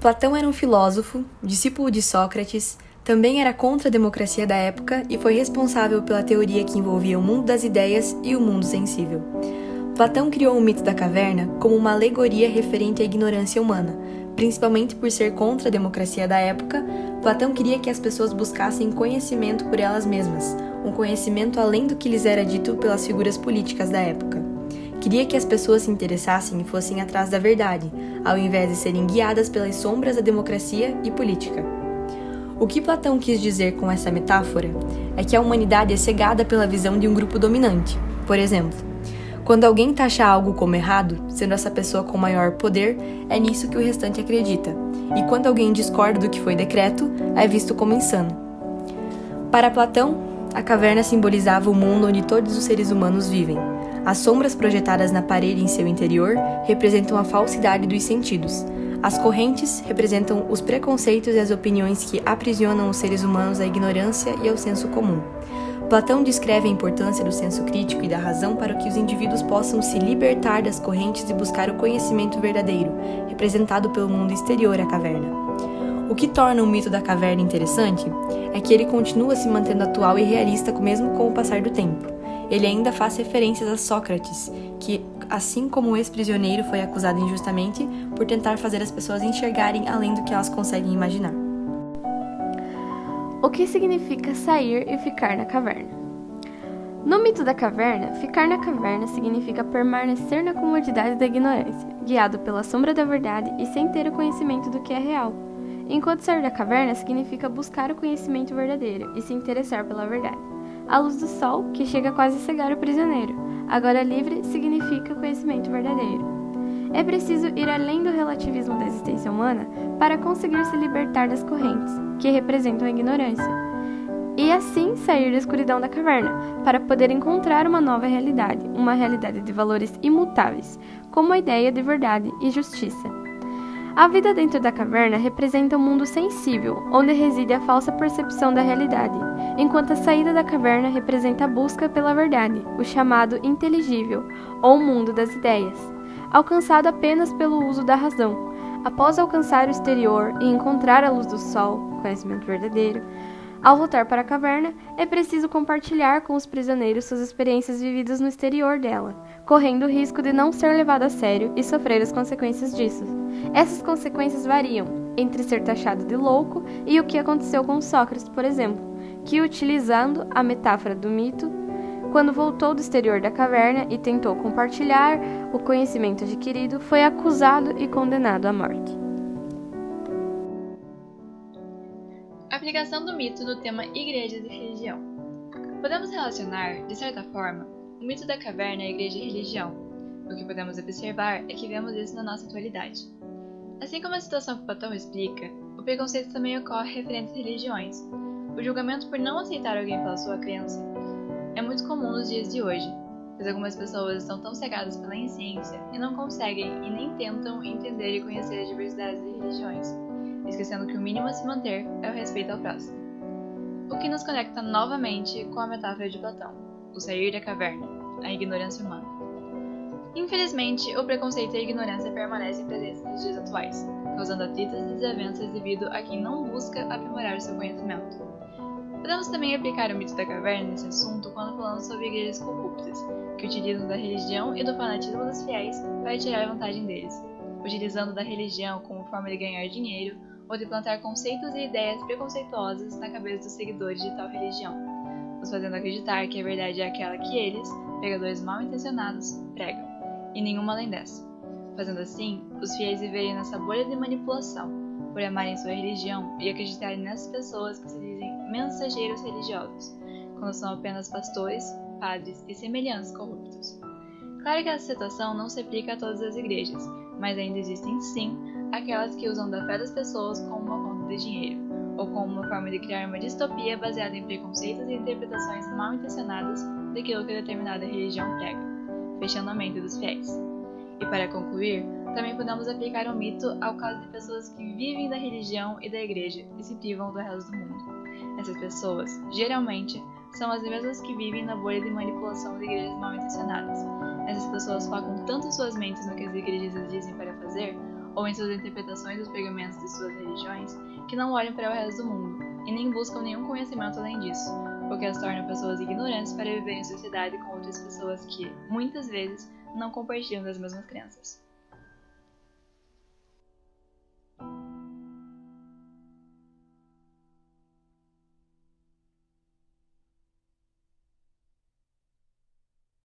Platão era um filósofo, discípulo de Sócrates, também era contra a democracia da época e foi responsável pela teoria que envolvia o mundo das ideias e o mundo sensível. Platão criou o mito da caverna como uma alegoria referente à ignorância humana. Principalmente por ser contra a democracia da época, Platão queria que as pessoas buscassem conhecimento por elas mesmas, um conhecimento além do que lhes era dito pelas figuras políticas da época. Queria que as pessoas se interessassem e fossem atrás da verdade, ao invés de serem guiadas pelas sombras da democracia e política. O que Platão quis dizer com essa metáfora é que a humanidade é cegada pela visão de um grupo dominante. Por exemplo, quando alguém taxa algo como errado, sendo essa pessoa com maior poder, é nisso que o restante acredita. E quando alguém discorda do que foi decreto, é visto como insano. Para Platão, a caverna simbolizava o mundo onde todos os seres humanos vivem. As sombras projetadas na parede em seu interior representam a falsidade dos sentidos. As correntes representam os preconceitos e as opiniões que aprisionam os seres humanos à ignorância e ao senso comum. Platão descreve a importância do senso crítico e da razão para que os indivíduos possam se libertar das correntes e buscar o conhecimento verdadeiro, representado pelo mundo exterior à caverna. O que torna o mito da caverna interessante é que ele continua se mantendo atual e realista mesmo com o passar do tempo. Ele ainda faz referências a Sócrates, que, assim como o ex-prisioneiro, foi acusado injustamente por tentar fazer as pessoas enxergarem além do que elas conseguem imaginar. O que significa sair e ficar na caverna? No mito da caverna, ficar na caverna significa permanecer na comodidade da ignorância, guiado pela sombra da verdade e sem ter o conhecimento do que é real. Enquanto sair da caverna significa buscar o conhecimento verdadeiro e se interessar pela verdade. A luz do sol, que chega quase a cegar o prisioneiro. Agora livre significa conhecimento verdadeiro. É preciso ir além do relativismo da existência humana para conseguir se libertar das correntes, que representam a ignorância, e assim sair da escuridão da caverna, para poder encontrar uma nova realidade, uma realidade de valores imutáveis, como a ideia de verdade e justiça. A vida dentro da caverna representa um mundo sensível, onde reside a falsa percepção da realidade, enquanto a saída da caverna representa a busca pela verdade, o chamado inteligível, ou mundo das ideias, alcançado apenas pelo uso da razão. Após alcançar o exterior e encontrar a luz do sol, conhecimento verdadeiro, ao voltar para a caverna, é preciso compartilhar com os prisioneiros suas experiências vividas no exterior dela, correndo o risco de não ser levado a sério e sofrer as consequências disso. Essas consequências variam entre ser taxado de louco e o que aconteceu com Sócrates, por exemplo, que, utilizando a metáfora do mito, quando voltou do exterior da caverna e tentou compartilhar o conhecimento adquirido, foi acusado e condenado à morte. Aplicação do mito no tema igrejas e religião. Podemos relacionar, de certa forma, o mito da caverna à igreja e religião. O que podemos observar é que vemos isso na nossa atualidade. Assim como a situação que Platão explica, o preconceito também ocorre referente às religiões. O julgamento por não aceitar alguém pela sua crença é muito comum nos dias de hoje, pois algumas pessoas estão tão cegadas pela ciência e não conseguem e nem tentam entender e conhecer as diversidades de religiões, esquecendo que o mínimo a se manter é o respeito ao próximo. O que nos conecta novamente com a metáfora de Platão, o sair da caverna, a ignorância humana. Infelizmente, o preconceito e a ignorância permanecem presentes nos dias atuais, causando atritos e desavenças devido a quem não busca aprimorar o seu conhecimento. Podemos também aplicar o mito da caverna nesse assunto quando falamos sobre igrejas corruptas, que utilizam da religião e do fanatismo dos fiéis para tirar a vantagem deles, utilizando da religião como forma de ganhar dinheiro ou de plantar conceitos e ideias preconceituosas na cabeça dos seguidores de tal religião, nos fazendo acreditar que a verdade é aquela que eles, pregadores mal intencionados, pregam, e nenhuma além dessa, fazendo assim os fiéis viverem nessa bolha de manipulação, por amarem sua religião e acreditarem nessas pessoas que se dizem mensageiros religiosos, quando são apenas pastores, padres e semelhantes corruptos. Claro que essa situação não se aplica a todas as igrejas, mas ainda existem sim aquelas que usam da fé das pessoas como uma fonte de dinheiro, ou como uma forma de criar uma distopia baseada em preconceitos e interpretações mal intencionadas daquilo que determinada religião prega, fechando a mente dos fiéis. E para concluir, também podemos aplicar o mito ao caso de pessoas que vivem da religião e da igreja e se privam do resto do mundo. Essas pessoas, geralmente, são as mesmas que vivem na bolha de manipulação de igrejas mal intencionadas. Essas pessoas focam tanto suas mentes no que as igrejas dizem para fazer, ou em suas interpretações dos pergamentos de suas religiões, que não olham para o resto do mundo e nem buscam nenhum conhecimento além disso, o que as torna pessoas ignorantes para viver em sociedade com outras pessoas que, muitas vezes, não compartilham das mesmas crenças.